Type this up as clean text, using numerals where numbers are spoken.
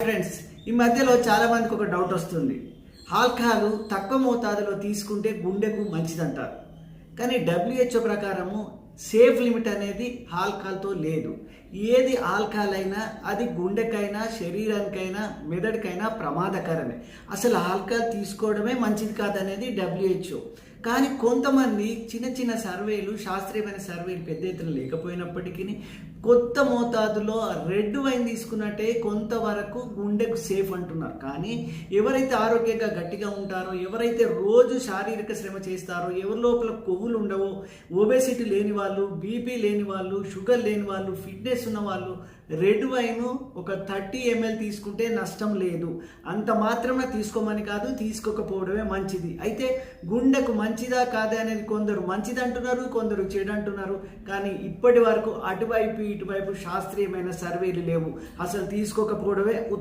Friends, ఈ మధ్యలో చాలా మందికి ఒక డౌట్ వస్తుంది. ఆల్కహాల్ తక్కువ మోతాదులో తీసుకుంటే గుండెకు మంచిదంటారు. కానీ WHO ప్రకారము సేఫ్ లిమిట్ అనేది ఆల్కహాల్తో లేదు. ఏది ఆల్కహాల్ అయినా అది గుండెకైనా శరీరానికైనా మెదడుకైనా ప్రమాదకరమే. అసలు ఆల్కహాల్ తీసుకోవడమే మంచిది కాదనేది WHO. కానీ కొంతమంది చిన్న చిన్న సర్వేలు, శాస్త్రీయమైన సర్వేలు పెద్ద ఎత్తున లేకపోయినప్పటికీ కొత్త మోతాదులో రెడ్ వైన్ తీసుకున్నట్టే కొంతవరకు గుండెకు సేఫ్ అంటున్నారు. కానీ ఎవరైతే ఆరోగ్యంగా గట్టిగా ఉంటారో, ఎవరైతే రోజు శారీరక శ్రమ చేస్తారో, ఎవరి లోపల కొవ్వులు ఉండవో, ఒబేసిటీ లేని వాళ్ళు, బీపీ లేని వాళ్ళు, షుగర్ లేని వాళ్ళు, ఫిట్నెస్ ఉన్న వాళ్ళు రెడ్ వైన్ ఒక 30 ml తీసుకుంటే నష్టం లేదు. అంత మాత్రమే తీసుకోమని కాదు, తీసుకోకపోవడమే మంచిది. అయితే గుండెకు మంచిదా కాదా అనేది కొందరు మంచిది అంటున్నారు, కొందరు చెడు అంటున్నారు. కానీ ఇప్పటి వరకు అటువైపు ఇటువైపు శాస్త్రీయమైన సర్వేలు లేవు. అసలు తీసుకోకపోవడమే ఉత్తమం.